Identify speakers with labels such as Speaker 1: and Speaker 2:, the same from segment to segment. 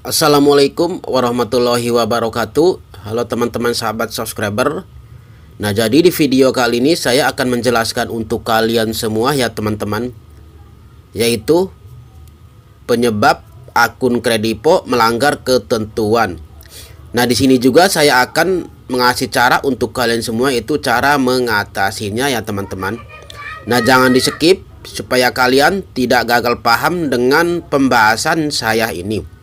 Speaker 1: Assalamualaikum warahmatullahi wabarakatuh. Halo teman-teman sahabat subscriber. Nah, jadi di video kali ini saya akan menjelaskan untuk kalian semua ya teman-teman, yaitu penyebab akun Kredivo melanggar ketentuan. Nah, di sini juga saya akan mengasih cara untuk kalian semua, itu cara mengatasinya ya teman-teman. Nah, jangan di skip supaya kalian tidak gagal paham dengan pembahasan saya ini.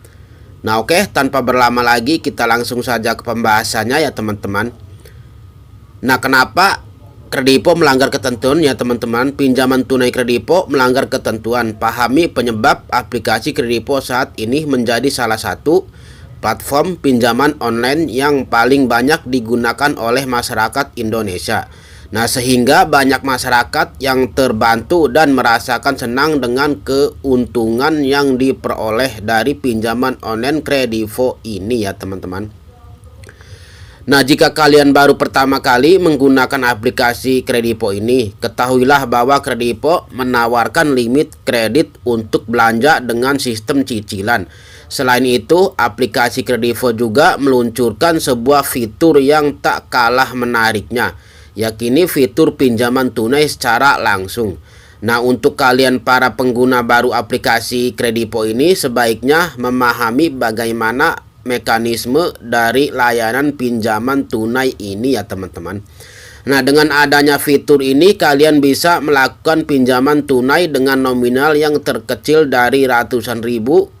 Speaker 1: Nah, oke, tanpa berlama lagi kita langsung saja ke pembahasannya ya teman-teman. Nah, kenapa Kredivo melanggar ketentuan ya teman-teman? Pinjaman tunai Kredivo melanggar ketentuan. Pahami penyebab aplikasi Kredivo saat ini menjadi salah satu platform pinjaman online yang paling banyak digunakan oleh masyarakat Indonesia. Nah, sehingga banyak masyarakat yang terbantu dan merasakan senang dengan keuntungan yang diperoleh dari pinjaman online Kredivo ini ya teman-teman. Nah, jika kalian baru pertama kali menggunakan aplikasi Kredivo ini, ketahuilah bahwa Kredivo menawarkan limit kredit untuk belanja dengan sistem cicilan. Selain itu, aplikasi Kredivo juga meluncurkan sebuah fitur yang tak kalah menariknya, yakni fitur pinjaman tunai secara langsung. Nah, untuk kalian para pengguna baru aplikasi Kredivo ini, sebaiknya memahami bagaimana mekanisme dari layanan pinjaman tunai ini ya teman-teman. Nah, dengan adanya fitur ini kalian bisa melakukan pinjaman tunai dengan nominal yang terkecil dari ratusan ribu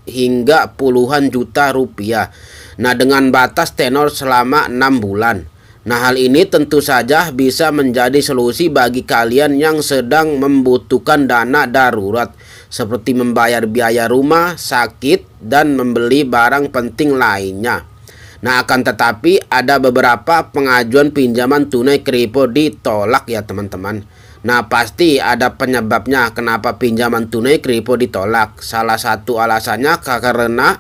Speaker 1: hingga puluhan juta rupiah. Nah, dengan batas tenor selama 6 bulan. Nah, hal ini tentu saja bisa menjadi solusi bagi kalian yang sedang membutuhkan dana darurat, seperti membayar biaya rumah, sakit, dan membeli barang penting lainnya. Nah, akan tetapi ada beberapa pengajuan pinjaman tunai Kredivo ditolak ya teman-teman. Nah, pasti ada penyebabnya kenapa pinjaman tunai Kredivo ditolak. Salah satu alasannya karena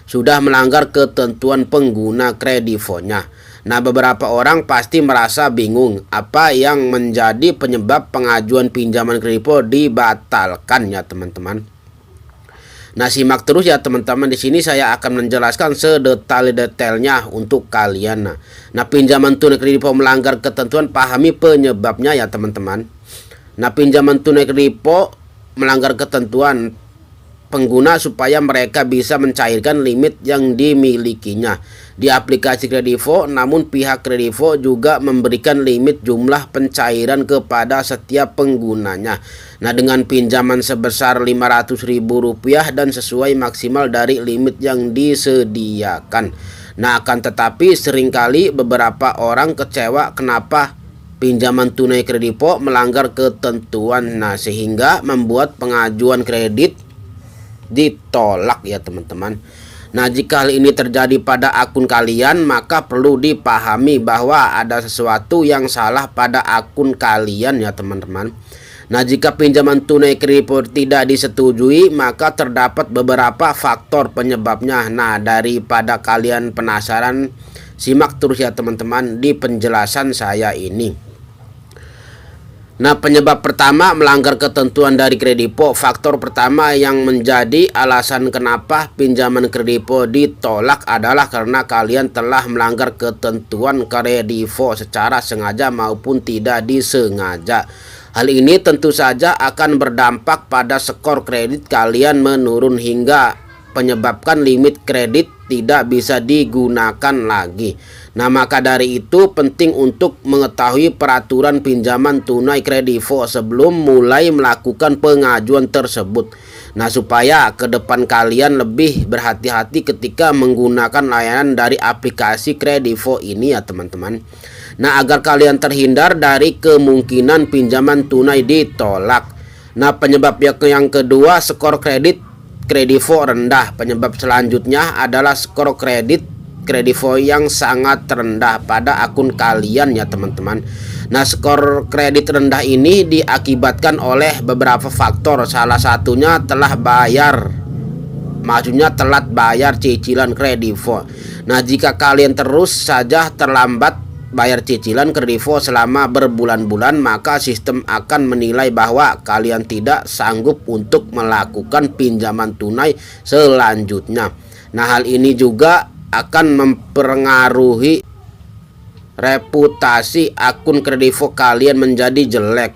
Speaker 1: sudah melanggar ketentuan pengguna Kredivonya. Nah, beberapa orang pasti merasa bingung apa yang menjadi penyebab pengajuan pinjaman Kredivo dibatalkan ya teman-teman. Nah, simak terus ya teman-teman. Di sini saya akan menjelaskan sedetail-detailnya untuk kalian. Nah, pinjaman tunai Kredivo melanggar ketentuan, pahami penyebabnya ya teman-teman. Nah, pinjaman tunai Kredivo melanggar ketentuan pengguna supaya mereka bisa mencairkan limit yang dimilikinya di aplikasi Kredivo. Namun pihak Kredivo juga memberikan limit jumlah pencairan kepada setiap penggunanya. Nah, dengan pinjaman sebesar Rp500.000 dan sesuai maksimal dari limit yang disediakan. Nah, akan tetapi seringkali beberapa orang kecewa kenapa pinjaman tunai Kredivo melanggar ketentuan. Nah, sehingga membuat pengajuan kredit ditolak ya teman-teman. Nah, jika hal ini terjadi pada akun kalian, maka perlu dipahami bahwa ada sesuatu yang salah pada akun kalian ya teman-teman. Nah, jika pinjaman tunai Kredivo tidak disetujui, maka terdapat beberapa faktor penyebabnya. Nah, daripada kalian penasaran, simak terus ya teman-teman di penjelasan saya ini. Nah, penyebab pertama melanggar ketentuan dari Kredivo. Faktor pertama yang menjadi alasan kenapa pinjaman Kredivo ditolak adalah karena kalian telah melanggar ketentuan Kredivo secara sengaja maupun tidak disengaja. Hal ini tentu saja akan berdampak pada skor kredit kalian menurun hingga menyebabkan limit kredit tidak bisa digunakan lagi. Nah, maka dari itu penting untuk mengetahui peraturan pinjaman tunai Kredivo sebelum mulai melakukan pengajuan tersebut. Nah, supaya ke depan kalian lebih berhati-hati ketika menggunakan layanan dari aplikasi Kredivo ini ya teman-teman. Nah, agar kalian terhindar dari kemungkinan pinjaman tunai ditolak. Nah, penyebab yang kedua, skor kredit Kredivo rendah. Penyebab selanjutnya adalah skor kredit Kredivo yang sangat rendah pada akun kalian ya teman-teman. Nah, skor kredit rendah ini diakibatkan oleh beberapa faktor. Salah satunya telat bayar cicilan Kredivo. Nah, jika kalian terus saja terlambat bayar cicilan Kredivo selama berbulan-bulan, maka sistem akan menilai bahwa kalian tidak sanggup untuk melakukan pinjaman tunai selanjutnya. Nah, hal ini juga akan mempengaruhi reputasi akun Kredivo kalian menjadi jelek.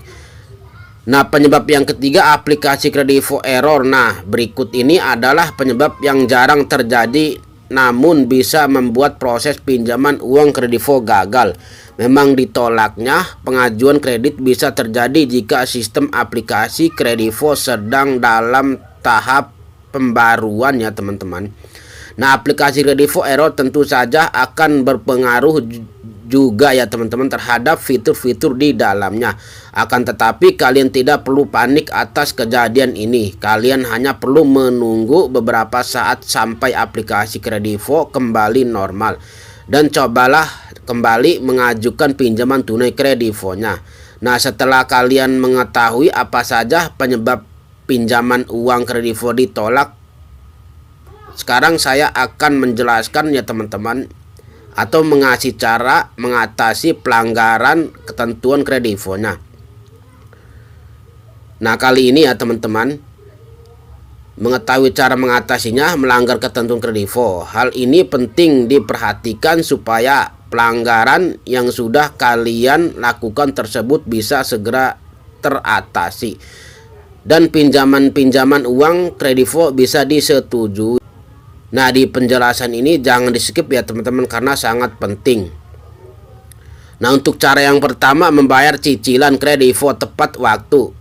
Speaker 1: Nah, penyebab yang ketiga, aplikasi Kredivo error. Nah, berikut ini adalah penyebab yang jarang terjadi namun bisa membuat proses pinjaman uang Kredivo gagal. Memang ditolaknya pengajuan kredit bisa terjadi jika sistem aplikasi Kredivo sedang dalam tahap pembaruan ya teman-teman. Nah, aplikasi Kredivo error tentu saja akan berpengaruh juga ya teman-teman terhadap fitur-fitur di dalamnya. Akan tetapi kalian tidak perlu panik atas kejadian ini. Kalian hanya perlu menunggu beberapa saat sampai aplikasi Kredivo kembali normal, dan cobalah kembali mengajukan pinjaman tunai Kredivonya. Nah, setelah kalian mengetahui apa saja penyebab pinjaman uang Kredivo ditolak, sekarang saya akan menjelaskan ya teman-teman, atau mengasih cara mengatasi pelanggaran ketentuan Kredivonya. Nah, kali ini ya teman-teman, mengetahui cara mengatasinya melanggar ketentuan Kredivo. Hal ini penting diperhatikan supaya pelanggaran yang sudah kalian lakukan tersebut bisa segera teratasi dan pinjaman-pinjaman uang Kredivo bisa disetujui. Nah, di penjelasan ini jangan di skip ya teman-teman karena sangat penting. Nah, untuk cara yang pertama, membayar cicilan Kredivo tepat waktu.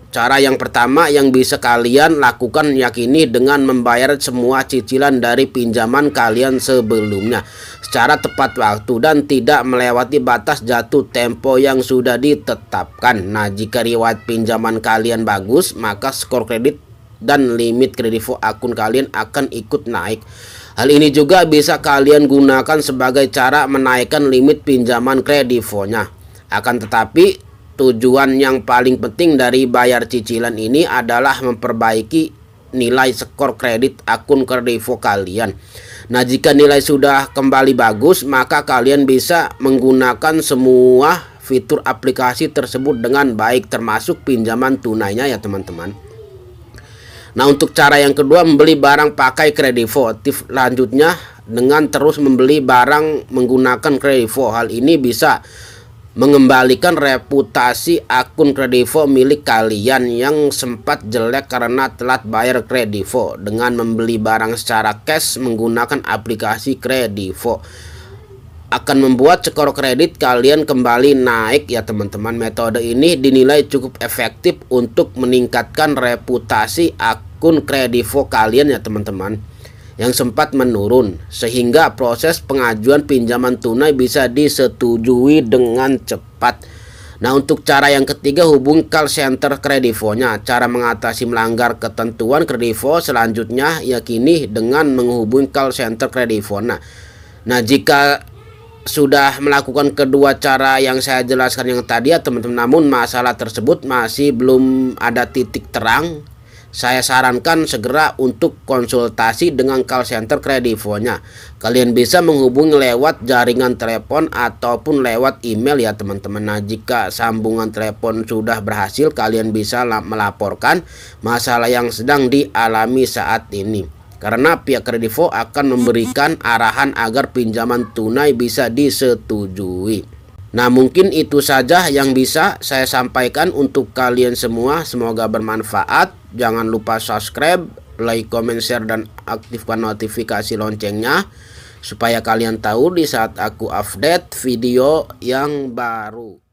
Speaker 1: Cara yang pertama yang bisa kalian lakukan yakini dengan membayar semua cicilan dari pinjaman kalian sebelumnya secara tepat waktu dan tidak melewati batas jatuh tempo yang sudah ditetapkan. Nah, jika riwayat pinjaman kalian bagus, maka skor kredit dan limit Kredivo akun kalian akan ikut naik. Hal ini juga bisa kalian gunakan sebagai cara menaikkan limit pinjaman Kredivonya. Akan tetapi tujuan yang paling penting dari bayar cicilan ini adalah memperbaiki nilai skor kredit akun Kredivo kalian. Nah, jika nilai sudah kembali bagus, maka kalian bisa menggunakan semua fitur aplikasi tersebut dengan baik, termasuk pinjaman tunainya ya teman-teman. Nah, untuk cara yang kedua, membeli barang pakai Kredivo. Tips lanjutnya dengan terus membeli barang menggunakan Kredivo. Hal ini bisa mengembalikan reputasi akun Kredivo milik kalian yang sempat jelek karena telat bayar Kredivo. Dengan membeli barang secara cash menggunakan aplikasi Kredivo akan membuat skor kredit kalian kembali naik ya teman-teman. Metode ini dinilai cukup efektif untuk meningkatkan reputasi akun Kredivo kalian ya teman-teman yang sempat menurun, sehingga proses pengajuan pinjaman tunai bisa disetujui dengan cepat. Nah, untuk cara yang ketiga, hubungi call center Kredivonya. Cara mengatasi melanggar ketentuan Kredivo selanjutnya yakini dengan menghubungi call center Kredivo. Nah, jika sudah melakukan kedua cara yang saya jelaskan yang tadi ya teman-teman, namun masalah tersebut masih belum ada titik terang, saya sarankan segera untuk konsultasi dengan call center Kredivonya. Kalian bisa menghubungi lewat jaringan telepon ataupun lewat email ya teman-teman. Nah, jika sambungan telepon sudah berhasil, kalian bisa melaporkan masalah yang sedang dialami saat ini, karena pihak Kredivo akan memberikan arahan agar pinjaman tunai bisa disetujui. Nah, mungkin itu saja yang bisa saya sampaikan untuk kalian semua. Semoga bermanfaat. Jangan lupa subscribe, like, comment, share, dan aktifkan notifikasi loncengnya supaya kalian tahu di saat aku update video yang baru.